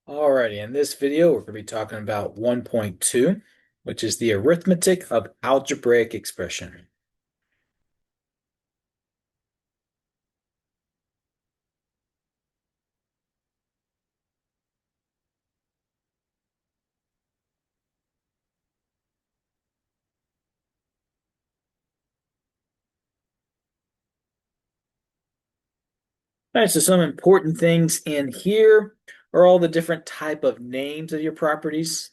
Alrighty, in this video, we're going to be talking about 1.2, which is the arithmetic of algebraic expression. All right, so some important things in here are all the different type of names of your properties.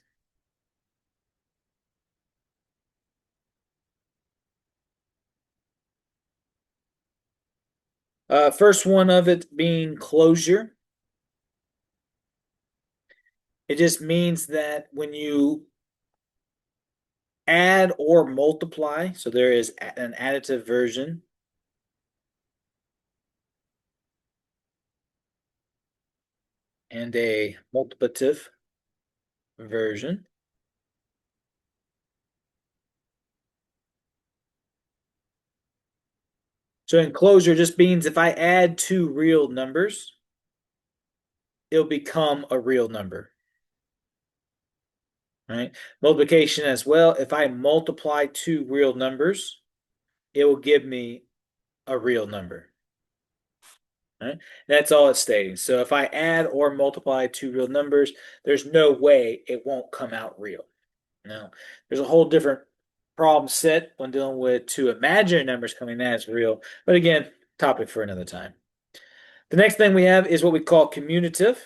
First one of it being closure. It just means that when you add or multiply, so there is an additive version and a multiplicative version. So enclosure just means if I add two real numbers, it'll become a real number, right? Multiplication as well. If I multiply two real numbers, it will give me a real number, right? That's all it's stating. So if I add or multiply two real numbers, there's no way it won't come out real. Now, there's a whole different problem set when dealing with two imaginary numbers coming as real. But again, topic for another time. The next thing we have is what we call commutative.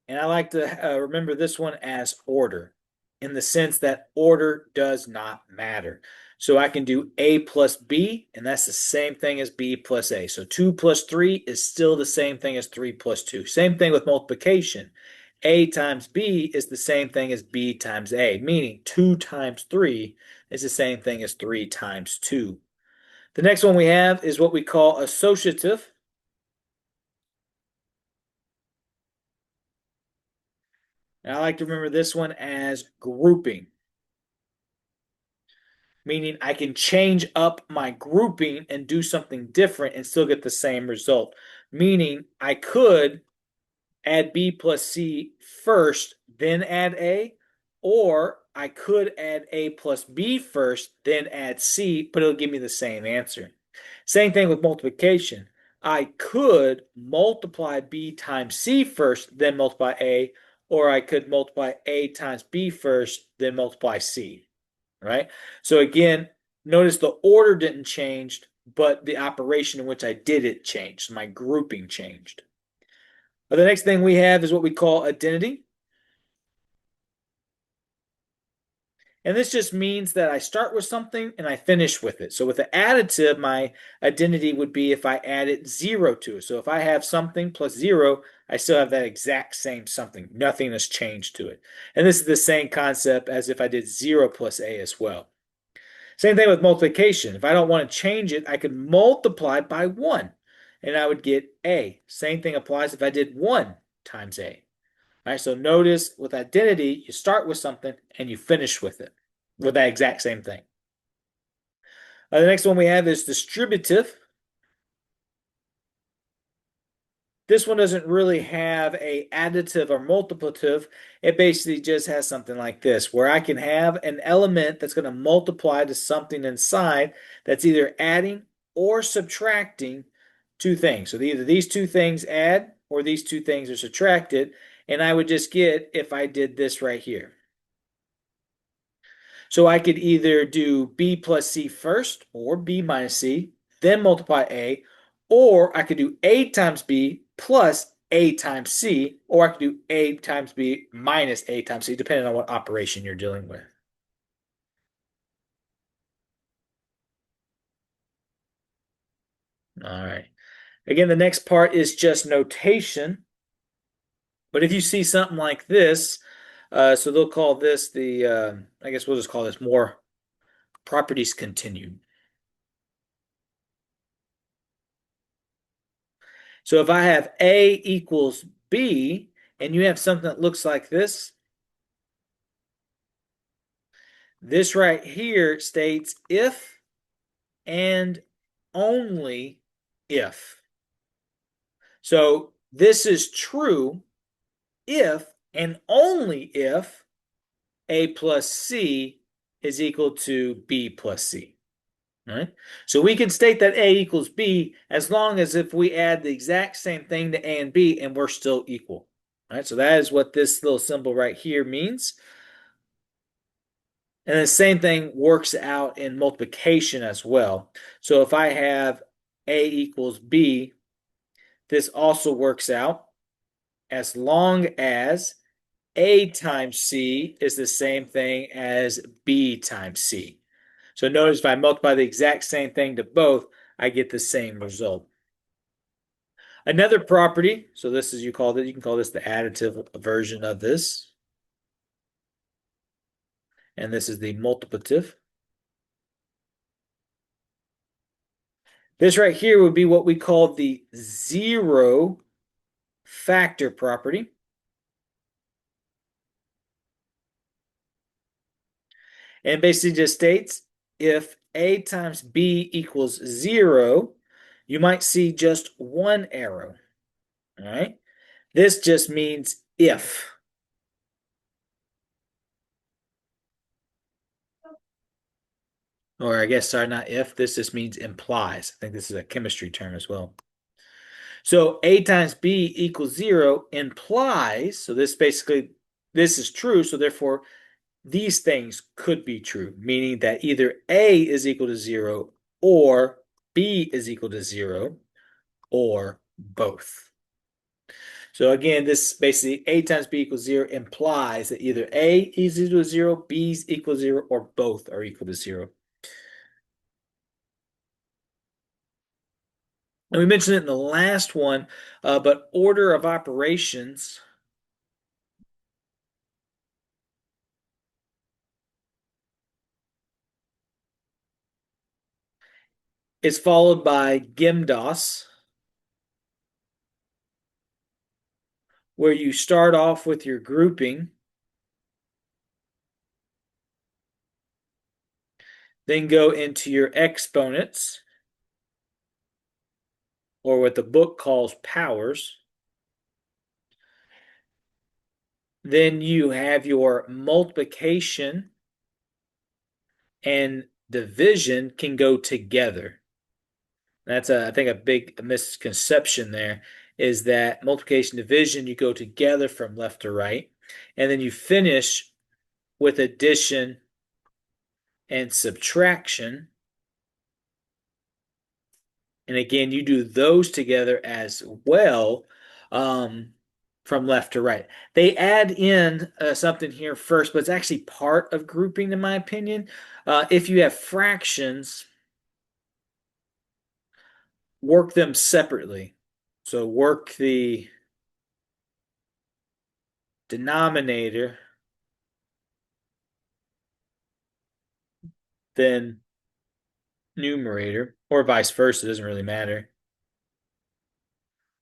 And I like to remember this one as order in the sense that order does not matter. So I can do A plus B, and that's the same thing as B plus A. So 2 plus 3 is still the same thing as 3 plus 2. Same thing with multiplication. A times B is the same thing as B times A, meaning 2 times 3 is the same thing as 3 times 2. The next one we have is what we call associative. And I like to remember this one as grouping, meaning I can change up my grouping and do something different and still get the same result. Meaning I could add B plus C first, then add A, or I could add A plus B first, then add C, but it'll give me the same answer. Same thing with multiplication. I could multiply B times C first, then multiply A, or I could multiply A times B first, then multiply C, right? So again, notice the order didn't change, but the operation in which I did it changed. My grouping changed. The next thing we have is what we call identity. And this just means that I start with something and I finish with it. So with the additive, my identity would be if I added 0 to it. So if I have something plus 0, I still have that exact same something. Nothing has changed to it. And this is the same concept as if I did 0 plus A as well. Same thing with multiplication. If I don't want to change it, I could multiply by 1 and I would get A. Same thing applies if I did 1 times A. All right, so notice with identity, you start with something and you finish with it with that exact same thing. The next one we have is distributive. This one doesn't really have a additive or multiplicative. It basically just has something like this, where I can have an element that's going to multiply to something inside that's either adding or subtracting two things. So either these two things add or these two things are subtracted. And I would just get if I did this right here. So I could either do B plus C first or B minus C, then multiply A, or I could do A times B plus A times C, or I could do A times B minus A times C, depending on what operation you're dealing with. All right. Again, the next part is just notation. But if you see something like this, so they'll call this I guess we'll just call this more properties continued. So if I have A equals B and you have something that looks like this right here states if and only if. So this is true if and only if A plus C is equal to B plus C. All right. So we can state that A equals B as long as if we add the exact same thing to A and B and we're still equal. All right. So that is what this little symbol right here means. And the same thing works out in multiplication as well. So if I have A equals B, this also works out as long as A times C is the same thing as B times C. So notice if I multiply the exact same thing to both, I get the same result. Another property, so this is you can call this the additive version of this. And this is the multiplicative. This right here would be what we call the zero factor property. And basically just states if A times B equals 0, you might see just one arrow. All right. This just means if. Or I guess, sorry, not if. This just means implies. I think this is a chemistry term as well. So A times B equals 0 implies, so this basically, this is true, so therefore these things could be true, meaning that either A is equal to 0 or B is equal to 0 or both. So again, this basically A times B equals 0 implies that either A is equal to 0, B is equal to 0, or both are equal to 0. And we mentioned it in the last one, but order of operations is followed by GEMDAS, where you start off with your grouping, then go into your exponents, or what the book calls powers. Then you have your multiplication and division can go together. That's I think a big misconception there is that multiplication division you go together from left to right, and then you finish with addition and subtraction. And again, you do those together as well from left to right. They add in something here first, but it's actually part of grouping, in my opinion. If you have fractions, work them separately. So work the denominator, then numerator, or vice versa, it doesn't really matter.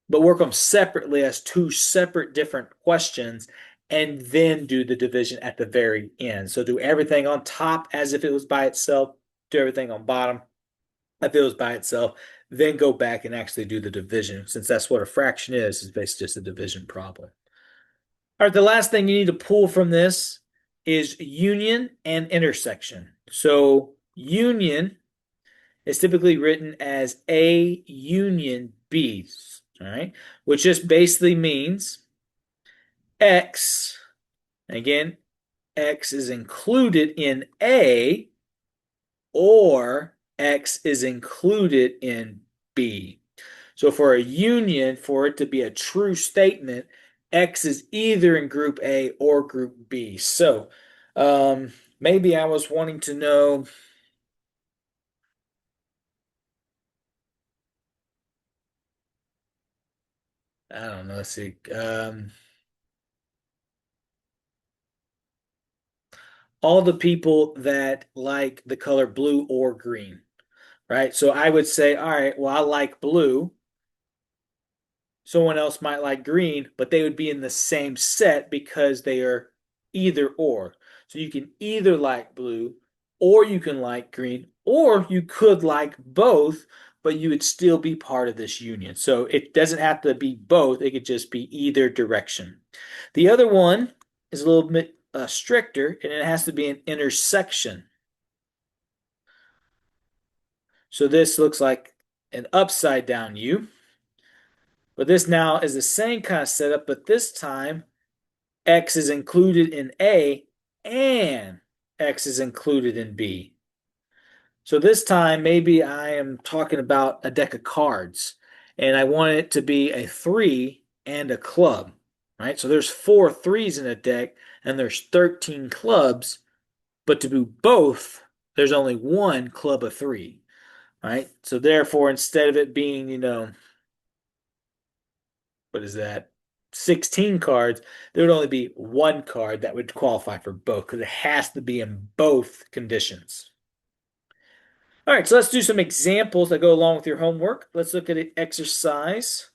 But work them separately as two separate different questions and then do the division at the very end. So do everything on top as if it was by itself, do everything on bottom if it was by itself, then go back and actually do the division, since that's what a fraction is basically just a division problem. All right, the last thing you need to pull from this is union and intersection. So union is typically written as A union B, all right, which just basically means X, again, X is included in A or X is included in B. So for a union, for it to be a true statement, X is either in group A or group B. So maybe I was wanting to know, I don't know, let's see. All the people that like the color blue or green, right? So I would say, all right, well, I like blue. Someone else might like green, but they would be in the same set because they are either or. So you can either like blue or you can like green, or you could like both, but you would still be part of this union. So it doesn't have to be both. It could just be either direction. The other one is a little bit stricter, and it has to be an intersection. So this looks like an upside down U. But this now is the same kind of setup, but this time X is included in A and X is included in B. So this time, maybe I am talking about a deck of cards and I want it to be a three and a club, right? So there's 4 threes in a deck and there's 13 clubs, but to do both, there's only one club of three, right? So therefore, instead of it being, what is that? 16 cards, there would only be one card that would qualify for both because it has to be in both conditions. All right, so let's do some examples that go along with your homework. Let's look at exercise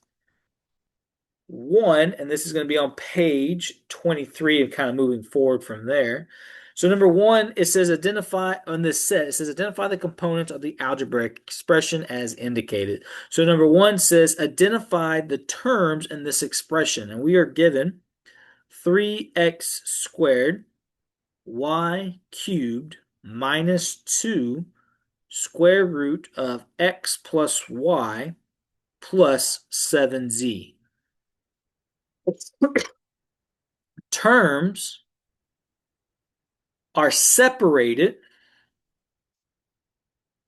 1, and this is going to be on page 23 and kind of moving forward from there. So number 1, it says identify on this set, it says identify the components of the algebraic expression as indicated. So number 1 says identify the terms in this expression, and we are given 3x squared y cubed minus 2 square root of x plus y plus 7z. Terms are separated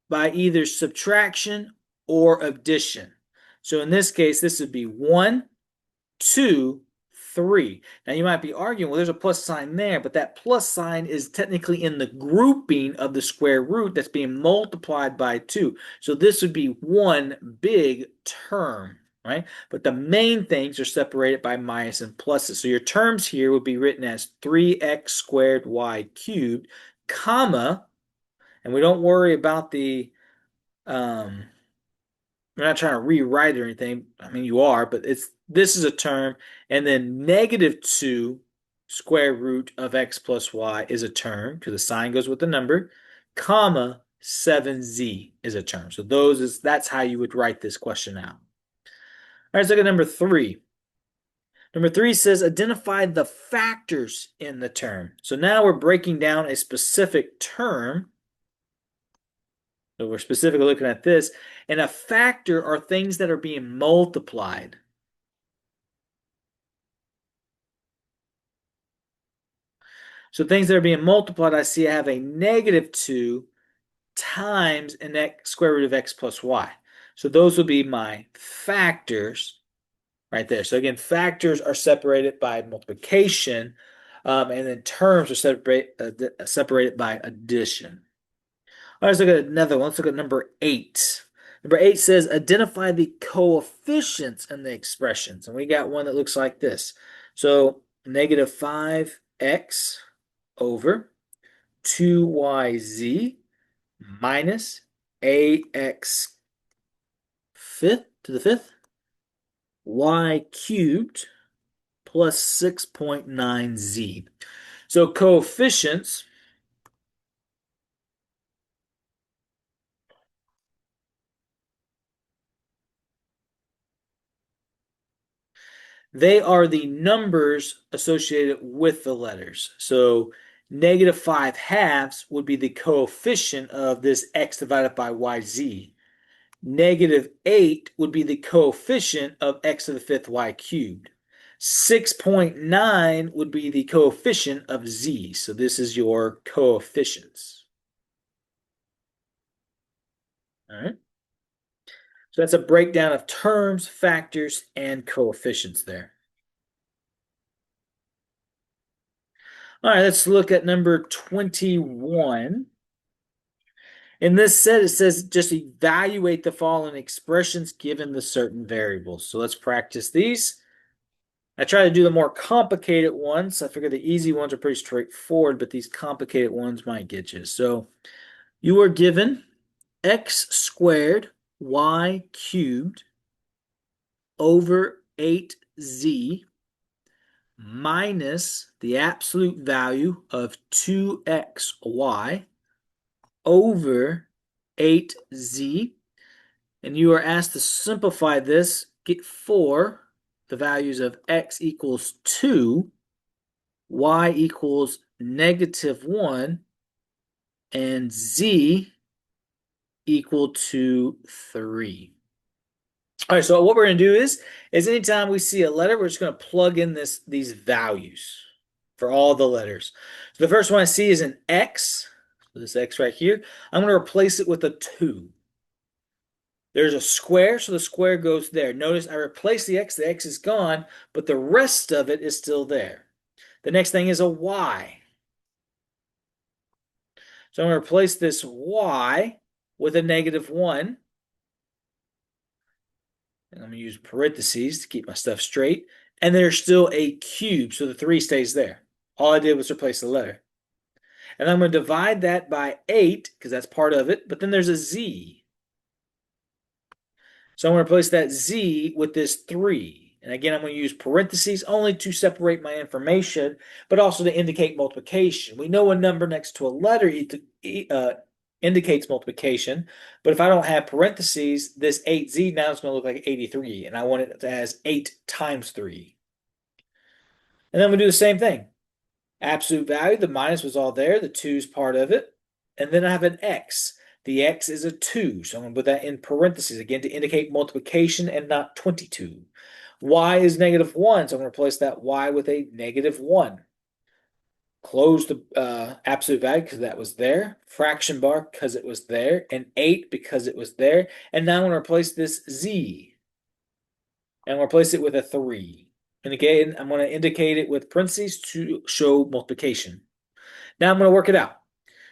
by either subtraction or addition. So in this case, this would be 1, 2, 3. Now you might be arguing, well, there's a plus sign there, but that plus sign is technically in the grouping of the square root that's being multiplied by 2. So this would be one big term, right? But the main things are separated by minus and pluses. So your terms here would be written as 3x squared y cubed, comma, and we don't worry about the we're not trying to rewrite it or anything. I mean, you are, but this is a term, and then negative 2 square root of x plus y is a term because the sign goes with the number, comma 7z is a term. So that's how you would write this question out. All right, let's look at number 3. Number 3 says identify the factors in the term. So now we're breaking down a specific term. So we're specifically looking at this. And a factor are things that are being multiplied. So things that are being multiplied, I see I have a negative 2 times an x square root of x plus y. So those will be my factors right there. So again, factors are separated by multiplication, and then terms are separated by addition. All right, let's look at another one. Let's look at number 8. Number 8 says identify the coefficients in the expressions. And we got one that looks like this. So negative 5x over 2yz minus ax fifth to the fifth y cubed plus 6.9z. So coefficients, they are the numbers associated with the letters. So negative 5 halves would be the coefficient of this x divided by yz. Negative 8 would be the coefficient of x to the fifth y cubed. 6.9 would be the coefficient of z. So this is your coefficients. All right. So that's a breakdown of terms, factors, and coefficients there. All right, let's look at number 21. In this set, it says just evaluate the following expressions given the certain variables. So let's practice these. I try to do the more complicated ones. I figure the easy ones are pretty straightforward, but these complicated ones might get you. So you are given x squared y cubed over 8z minus the absolute value of 2xy over 8z, And you are asked to simplify this, get for the values of x equals 2, y equals -1, and z equal to 3. All right, so what we're going to do is anytime we see a letter, we're just going to plug in these values for all the letters. So the first one I see is an X. So this X right here. I'm going to replace it with a 2. There's a square, so the square goes there. Notice I replaced the X is gone, but the rest of it is still there. The next thing is a Y. So I'm going to replace this Y with a -1. And I'm going to use parentheses to keep my stuff straight. And there's still a cube, so the 3 stays there. All I did was replace the letter. And I'm going to divide that by 8, because that's part of it. But then there's a Z. So I'm going to replace that Z with this 3. And again, I'm going to use parentheses only to separate my information, but also to indicate multiplication. We know a number next to a letter indicates multiplication, but if I don't have parentheses, this 8Z now is going to look like 83, and I want it as 8 times 3. And then we do the same thing. Absolute value, the minus was all there, the 2 is part of it. And then I have an X. The X is a 2, so I'm going to put that in parentheses again to indicate multiplication and not 22. Y is -1, so I'm going to replace that Y with a -1. Close the absolute value because that was there. Fraction bar because it was there. And 8 because it was there. And now I'm going to replace this Z. And we'll replace it with a 3. And again, I'm going to indicate it with parentheses to show multiplication. Now I'm going to work it out.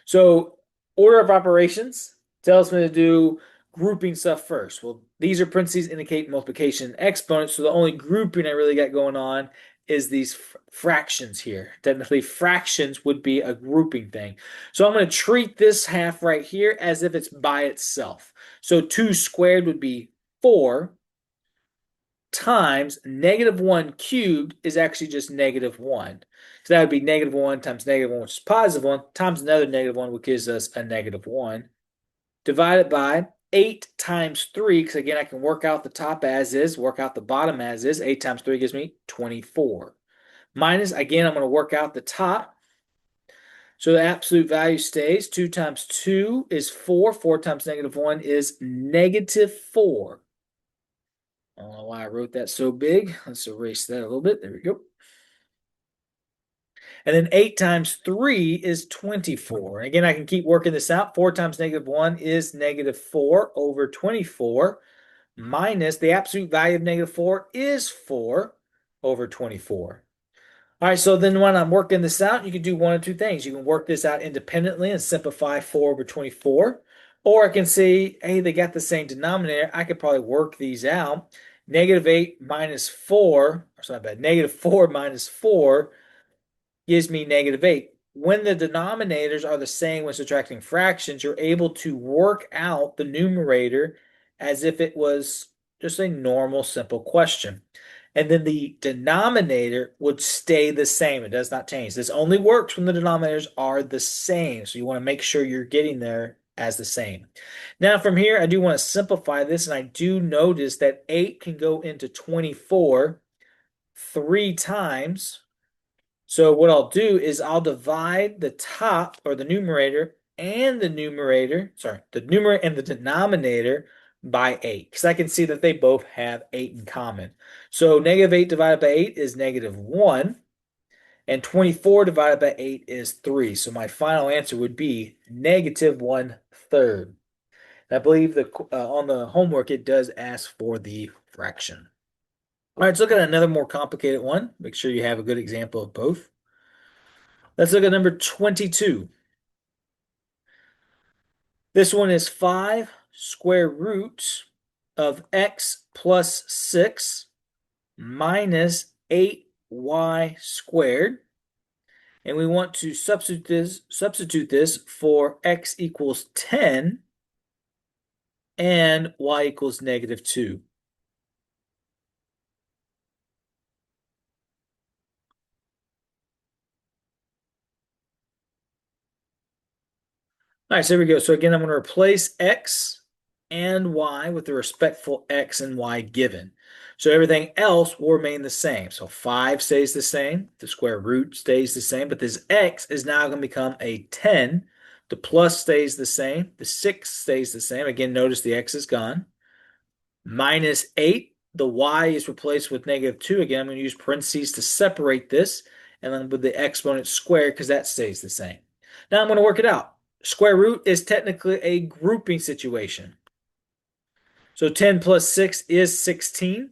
So order of operations tells me to do grouping stuff first. Well, these are parentheses indicate multiplication and exponents, so the only grouping I really got going on is these fractions here. Technically, fractions would be a grouping thing. So I'm going to treat this half right here as if it's by itself. So 2 squared would be 4 times -1 cubed is actually just -1. So that would be -1 times -1, which is +1, times another -1, which gives us a -1. Divided by 8 times 3, because again, I can work out the top as is, work out the bottom as is. 8 times 3 gives me 24. Minus, again, I'm going to work out the top. So the absolute value stays. 2 times 2 is 4. 4 times -1 is -4. I don't know why I wrote that so big. Let's erase that a little bit. There we go. And then 8 times 3 is 24. And again, I can keep working this out. 4 times -1 is -4 over 24 minus the absolute value of -4 is 4 over 24. All right, so then when I'm working this out, you can do one of two things. You can work this out independently and simplify 4 over 24. Or I can say, hey, they got the same denominator. I could probably work these out. -8 minus 4, or not bad, -4 minus 4 gives me -8. When the denominators are the same when subtracting fractions, you're able to work out the numerator as if it was just a normal simple question. And then the denominator would stay the same. It does not change. This only works when the denominators are the same. So you want to make sure you're getting there as the same. Now from here, I do want to simplify this, and I do notice that 8 can go into 24 3 times. So what I'll do is I'll divide the top, or the numerator, and the numerator and the denominator by 8, because I can see that they both have 8 in common. So -8 divided by 8 is -1, and 24 divided by 8 is 3. So my final answer would be -1/3. I believe on the homework it does ask for the fraction. All right, let's look at another more complicated one. Make sure you have a good example of both. Let's look at number 22. This one is 5 square roots of x plus 6 minus 8y squared. And we want to substitute this for x equals 10 and y equals -2. All right, so here we go. So again, I'm going to replace x and y with the respectful x and y given. So everything else will remain the same. So 5 stays the same, the square root stays the same, but this x is now going to become a 10. The plus stays the same, the 6 stays the same. Again, notice the x is gone. Minus 8, the y is replaced with negative 2. Again, I'm going to use parentheses to separate this, and then with the exponent squared because that stays the same. Now I'm going to work it out. Square root is technically a grouping situation. So 10 plus 6 is 16.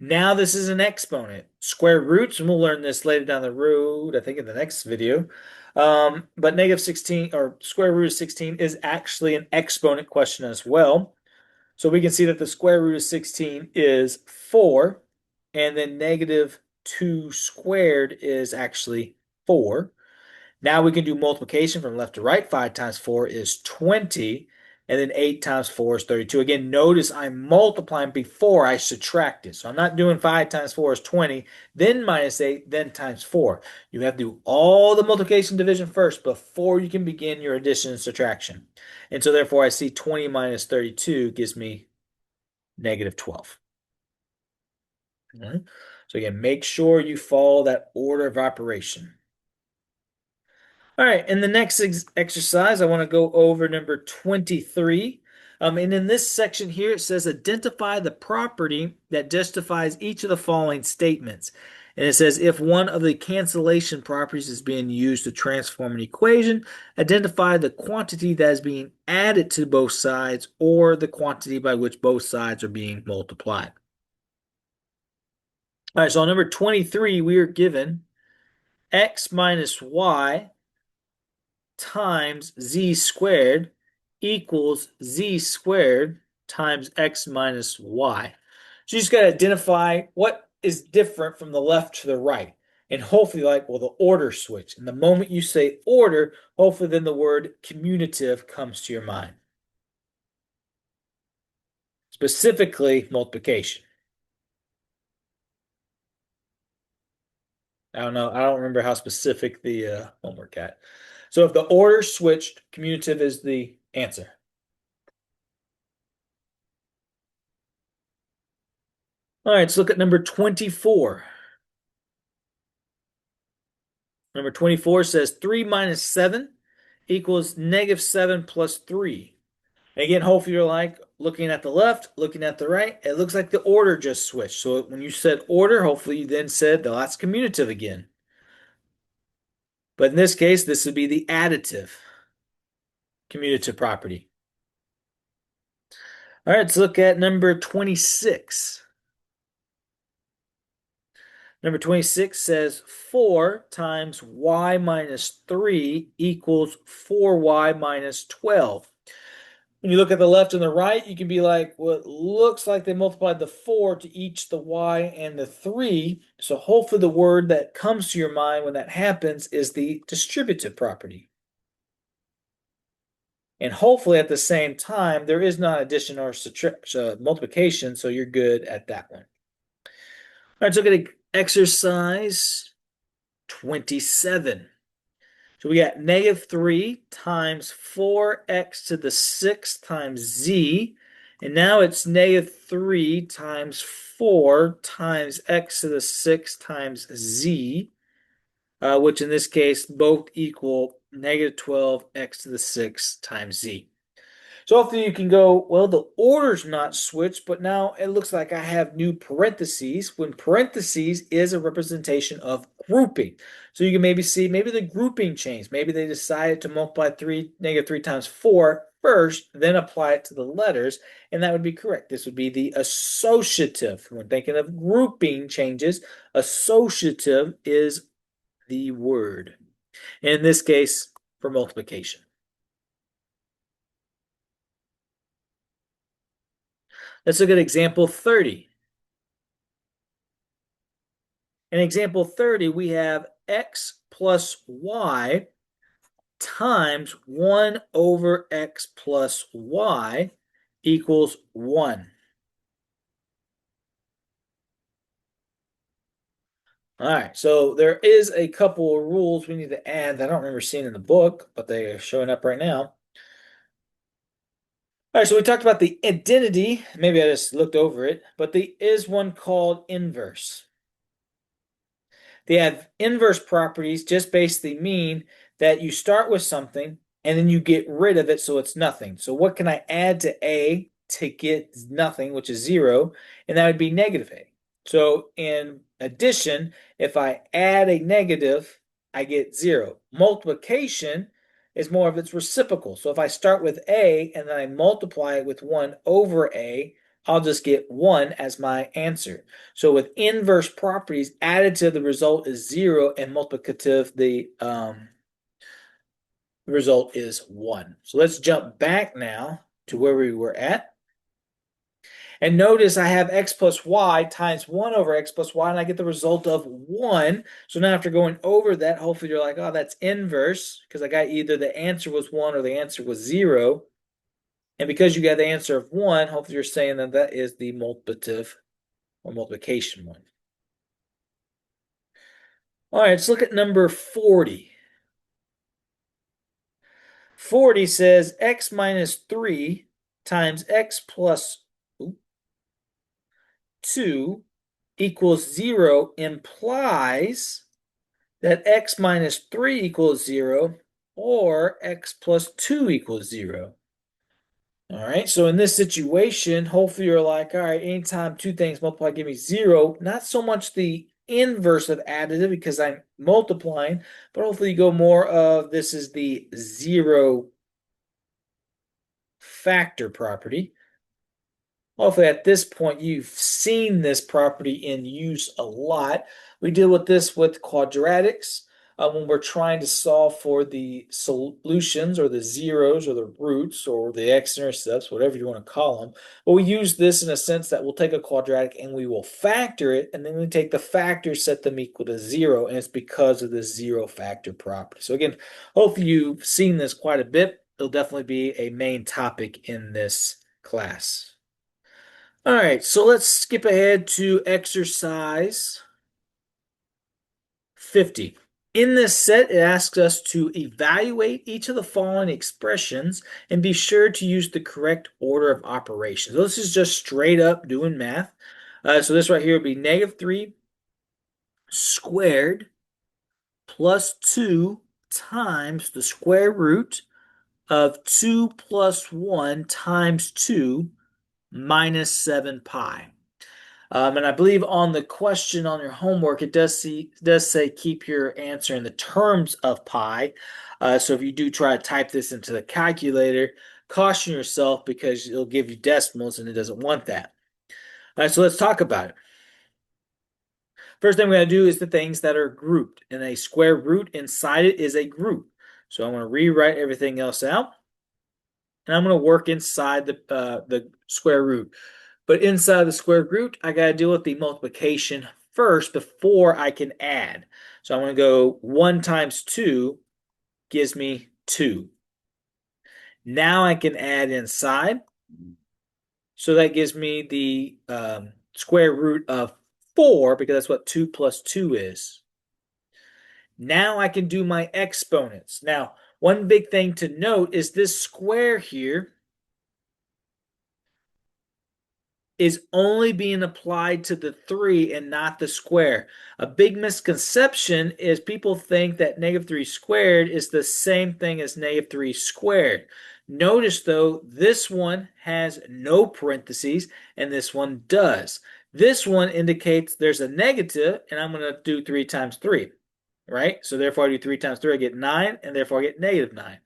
Now this is an exponent. Square roots, and we'll learn this later down the road, I think in the next video. But negative 16 or square root of 16 is actually an exponent question as well. So we can see that the square root of 16 is 4, and then negative 2 squared is actually 4. Now we can do multiplication from left to right. 5 times 4 is 20, and then 8 times 4 is 32. Again, notice I'm multiplying before I subtract it. So I'm not doing 5 times 4 is 20, then minus 8, then times 4. You have to do all the multiplication division first before you can begin your addition and subtraction. And so therefore I see 20 minus 32 gives me negative 12. All right. So again, make sure you follow that order of operation. All right, in the next exercise, I want to go over number 23. And in this section here, it says identify the property that justifies each of the following statements. And it says if one of the cancellation properties is being used to transform an equation, identify the quantity that is being added to both sides or the quantity by which both sides are being multiplied. All right, so on number 23, we are given x minus y times z squared equals z squared times x minus y. So you just got to identify what is different from the left to the right. And hopefully, like, well, the order switch. And the moment you say order, hopefully then the word commutative comes to your mind. Specifically, multiplication. I don't know. I don't remember how specific the homework got. So if the order switched, commutative is the answer. All right, let's look at number 24. Number 24 says 3 minus 7 equals negative 7 plus 3. Again, hopefully you're like looking at the left, looking at the right. It looks like the order just switched. So when you said order, hopefully you then said, well, that's commutative again. But in this case, this would be the additive commutative property. All right, let's look at number 26. Number 26 says 4 times y minus 3 equals 4y minus 12. When you look at the left and the right, you can be like, well, it looks like they multiplied the 4 to each the y and the 3. So hopefully the word that comes to your mind when that happens is the distributive property. And hopefully at the same time, there is not addition or multiplication, so you're good at that one. All right, so look at exercise 27. So we got negative 3 times 4x to the 6 times z. And now it's negative 3 times 4 times x to the 6 times z, which in this case both equal negative 12x to the 6 times z. So hopefully you can go, well, the order's not switched, but now it looks like I have new parentheses, when parentheses is a representation of grouping. So you can maybe see, maybe the grouping changed. Maybe they decided to multiply negative 3 times 4 first, then apply it to the letters, and that would be correct. This would be the associative. When thinking of grouping changes, associative is the word. In this case, for multiplication. Let's look at example 30. In example 30, we have x plus y times 1 over x plus y equals 1. All right, so there is a couple of rules we need to add that I don't remember seeing in the book, but they are showing up right now. All right, so we talked about the identity. Maybe I just looked over it, but there is one called inverse. They have inverse properties, just basically mean that you start with something and then you get rid of it so it's nothing. So what can I add to A to get nothing, which is zero? And that would be negative A. So in addition, if I add a negative, I get zero. Multiplication is more of its reciprocal. So if I start with A and then I multiply it with 1 over A, I'll just get 1 as my answer. So with inverse properties, additive, the result is 0, and multiplicative, the result is 1. So let's jump back now to where we were at. And notice I have x plus y times 1 over x plus y, and I get the result of 1. So now after going over that, hopefully you're like, oh, that's inverse, because I got either the answer was 1 or the answer was 0. And because you got the answer of 1, hopefully you're saying that that is the multiplicative or multiplication one. All right, let's look at number 40. 40 says x minus 3 times x plus 2 equals 0 implies that x minus 3 equals 0 or x plus 2 equals 0. All right, so in this situation, hopefully you're like, all right, anytime two things multiply, give me 0. Not so much the inverse of additive because I'm multiplying, but hopefully you go more of this is the 0 factor property. Hopefully at this point you've seen this property in use a lot. We deal with this with quadratics when we're trying to solve for the solutions or the zeros or the roots or the x-intercepts, whatever you want to call them. But we use this in a sense that we'll take a quadratic and we will factor it, and then we take the factors, set them equal to 0, and it's because of the 0 factor property. So again, hopefully you've seen this quite a bit. It'll definitely be a main topic in this class. All right, so let's skip ahead to exercise 50. In this set, it asks us to evaluate each of the following expressions and be sure to use the correct order of operations. So this is just straight up doing math. So this right here would be negative 3 squared plus 2 times the square root of 2 plus 1 times 2 minus 7 pi. And I believe on the question on your homework, it does say keep your answer in the terms of pi. So if you do try to type this into the calculator, caution yourself because it'll give you decimals and it doesn't want that. All right, so let's talk about it. First thing we're going to do is the things that are grouped. And a square root inside it is a group. So I'm going to rewrite everything else out. And I'm going to work inside the square root. But inside the square root, I got to deal with the multiplication first before I can add. So I'm going to go 1 times 2 gives me 2. Now I can add inside. So that gives me the square root of 4 because that's what 2 plus 2 is. Now I can do my exponents. Now, one big thing to note is this square here is only being applied to the 3 and not the square. A big misconception is people think that negative 3 squared is the same thing as negative 3 squared. Notice though, this one has no parentheses and this one does. This one indicates there's a negative and I'm going to do 3 times 3, right? So therefore I do 3 times 3, I get 9, and therefore I get negative 9.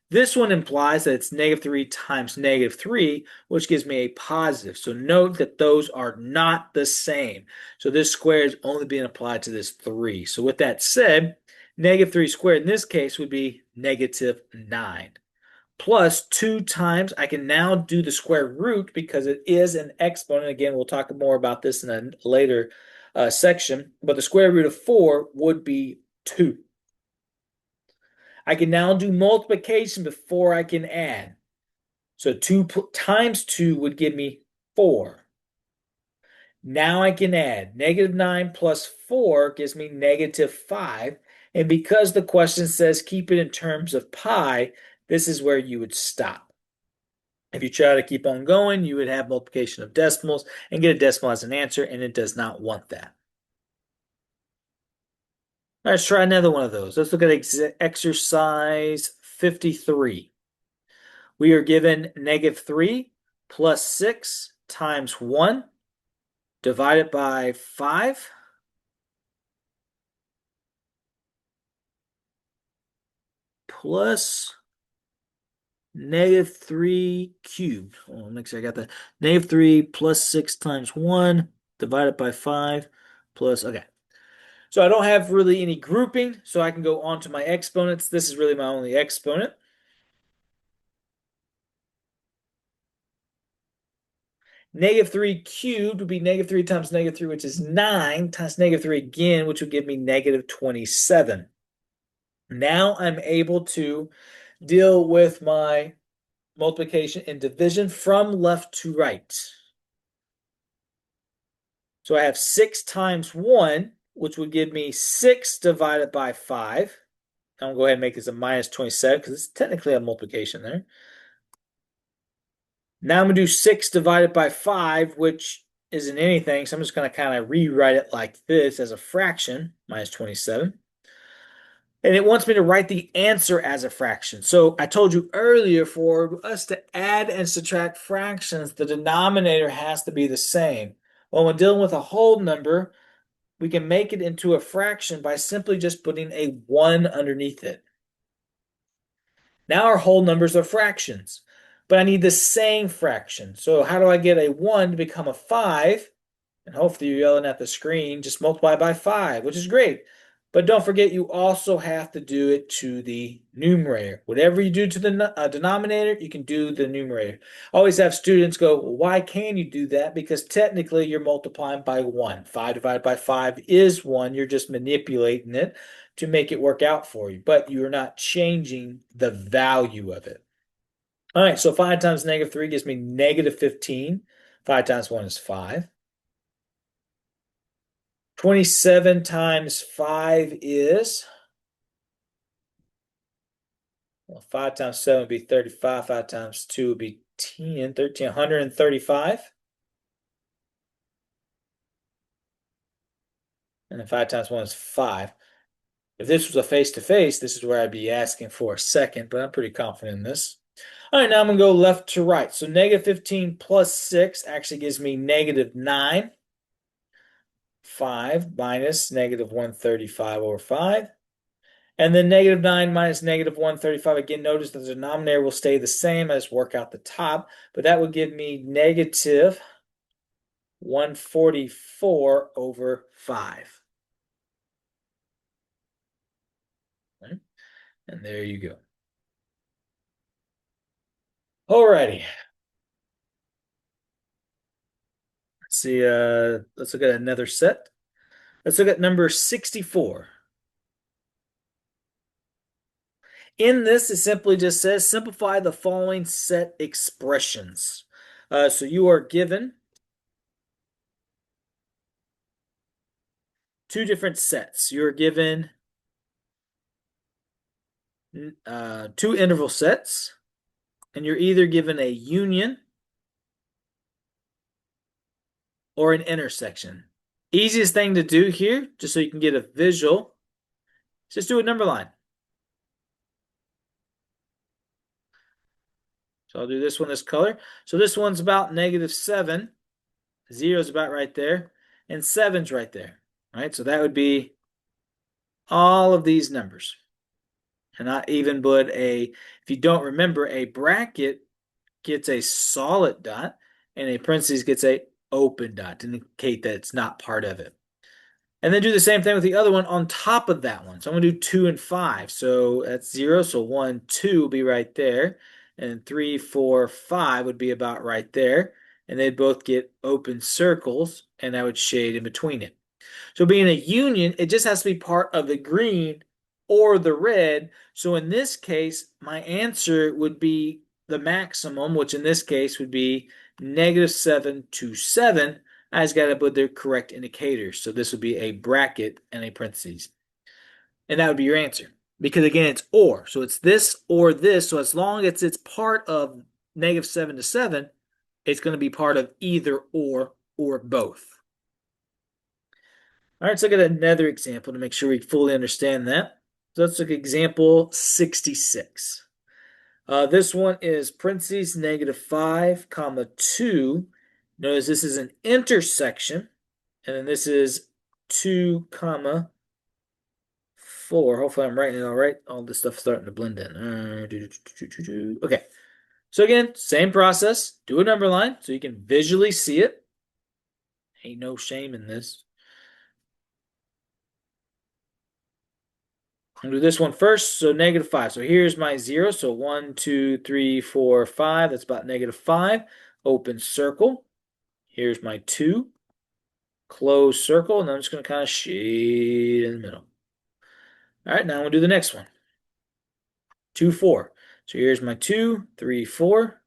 This one implies that it's negative 3 times negative 3, which gives me a positive. So note that those are not the same. So this square is only being applied to this 3. So with that said, negative 3 squared in this case would be negative 9. Plus 2 times, I can now do the square root because it is an exponent. Again, we'll talk more about this in a later section. But the square root of 4 would be 2. I can now do multiplication before I can add. So 2 times 2 would give me 4. Now I can add. Negative 9 plus 4 gives me negative 5. And because the question says keep it in terms of pi, this is where you would stop. If you try to keep on going, you would have multiplication of decimals and get a decimal as an answer, and it does not want that. Let's try another one of those. Let's look at exercise 53. We are given -3 plus 6 times 1 divided by 5 plus -3 cubed. Oh, make sure I got that. -3 plus 6 times 1 divided by 5 plus, okay. So I don't have really any grouping, so I can go on to my exponents. This is really my only exponent. -3 cubed would be -3 times -3, which is 9, times -3 again, which would give me -27. Now I'm able to deal with my multiplication and division from left to right. So I have 6 times 1, which would give me 6 divided by 5. I'm going to go ahead and make this a -27 because it's technically a multiplication there. Now I'm going to do 6 divided by 5, which isn't anything. So I'm just going to kind of rewrite it like this as a fraction, -27. And it wants me to write the answer as a fraction. So I told you earlier, for us to add and subtract fractions, the denominator has to be the same. Well, when dealing with a whole number, we can make it into a fraction by simply just putting a 1 underneath it. Now our whole numbers are fractions, but I need the same fraction. So how do I get a 1 to become a 5? And hopefully you're yelling at the screen, just multiply by 5, which is great. But don't forget, you also have to do it to the numerator. Whatever you do to the denominator, you can do the numerator. I always have students go, well, why can you do that? Because technically you're multiplying by 1. 5 divided by 5 is 1. You're just manipulating it to make it work out for you. But you're not changing the value of it. All right, so 5 times -3 gives me -15. 5 times 1 is 5. 27 times 5 is, well, 5 times 7 would be 35. 5 times 2 would be 10, 13, 135. And then 5 times 1 is 5. If this was a face-to-face, this is where I'd be asking for a second, but I'm pretty confident in this. All right, now I'm going to go left to right. So -15 plus 6 actually gives me -9. 5 minus -135 over 5. And then -9 minus -135. Again, notice the denominator will stay the same. I just work out the top. But that would give me -144 over 5. Right? And there you go. Alrighty. Let's see. Let's look at another set. Let's look at number 64. In this, it simply just says simplify the following set expressions. So you are given two different sets. You're given two interval sets, and you're either given a union or an intersection. Easiest thing to do here, just so you can get a visual, is just do a number line. So I'll do this one this color. So this one's about -7. 0 is about right there, and 7's right there. All right, so that would be all of these numbers. And I even put if you don't remember, a bracket gets a solid dot, and a parentheses gets a open dot to indicate that it's not part of it. And then do the same thing with the other one on top of that one. So I'm going to do 2 and 5. So that's 0. So 1, 2 will be right there. And 3, 4, 5 would be about right there. And they'd both get open circles, and I would shade in between it. So being a union, it just has to be part of the green or the red. So in this case, my answer would be the maximum, which in this case would be -7 to 7. I just got to put the correct indicators. So this would be a bracket and a parentheses. And that would be your answer. Because again, it's or. So it's this or this. So as long as it's part of negative 7 to 7, it's going to be part of either or both. All right, let's look at another example to make sure we fully understand that. So let's look at example 66. This one is parentheses negative 5, comma 2. Notice this is an intersection, and then this is 2, comma 4. Hopefully I'm writing it all right. All this stuff starting to blend in. Okay. So again, same process. Do a number line so you can visually see it. Ain't no shame in this. I'll do this one first. So negative 5. So here's my 0. So 1, 2, 3, 4, 5. That's about negative 5. Open circle. Here's my 2. Close circle. And I'm just going to kind of shade in the middle. All right, now we'll do the next one. 2, 4. So here's my 2, 3, 4.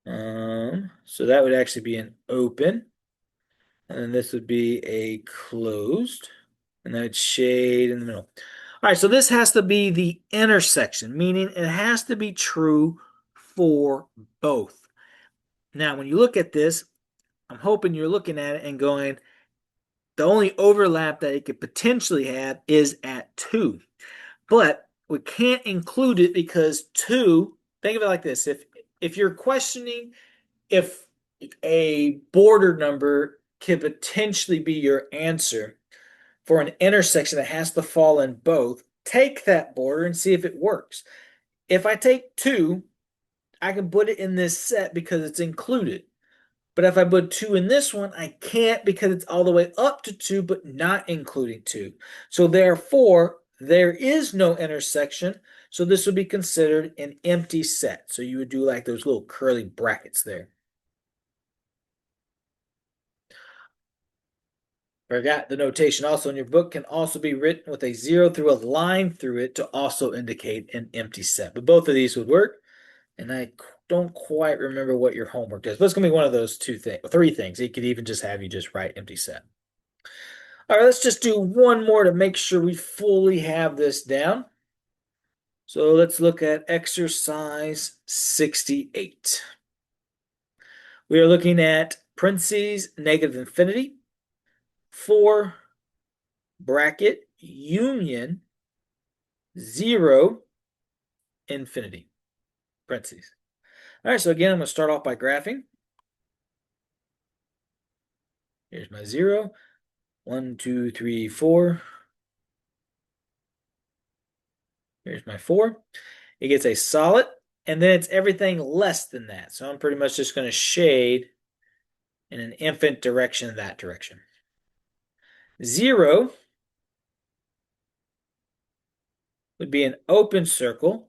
So that would actually be an open. And then this would be a closed. And that would shade in the middle. All right, so this has to be the intersection, meaning it has to be true for both. Now, when you look at this, I'm hoping you're looking at it and going, the only overlap that it could potentially have is at 2. But we can't include it because 2, think of it like this. If you're questioning if a border number could potentially be your answer for an intersection that has to fall in both, take that border and see if it works. If I take 2, I can put it in this set because it's included. But if I put 2 in this one, I can't because it's all the way up to 2, but not including 2. So therefore, there is no intersection. So this would be considered an empty set. So you would do like those little curly brackets there. Forgot the notation also in your book can also be written with a 0 through a line through it to also indicate an empty set. But both of these would work. And I don't quite remember what your homework is, but it's going to be one of those 3 things. It could even just have you just write empty set. All right, let's just do one more to make sure we fully have this down. So let's look at exercise 68. We are looking at parentheses, negative infinity, 4, bracket, union, 0, infinity, parentheses. All right, so again, I'm going to start off by graphing. Here's my 0. 1, 2, 3, 4. Here's my 4. It gets a solid, and then it's everything less than that. So I'm pretty much just going to shade in an infinite direction in that direction. 0 would be an open circle,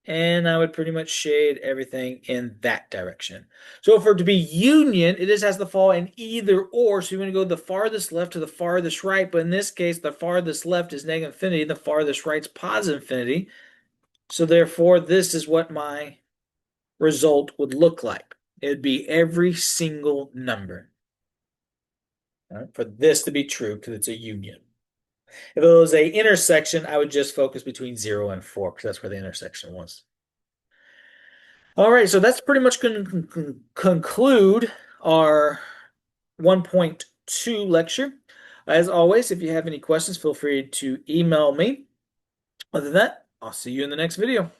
and I would pretty much shade everything in that direction. So for it to be union, it just has to fall in either or. So you want to go the farthest left to the farthest right. But in this case, the farthest left is negative infinity. The farthest right is positive infinity. So therefore, this is what my result would look like. It would be every single number. All right, for this to be true, because it's a union. If it was an intersection, I would just focus between 0 and 4, because that's where the intersection was. All right, so that's pretty much going to conclude our 1.2 lecture. As always, if you have any questions, feel free to email me. Other than that, I'll see you in the next video.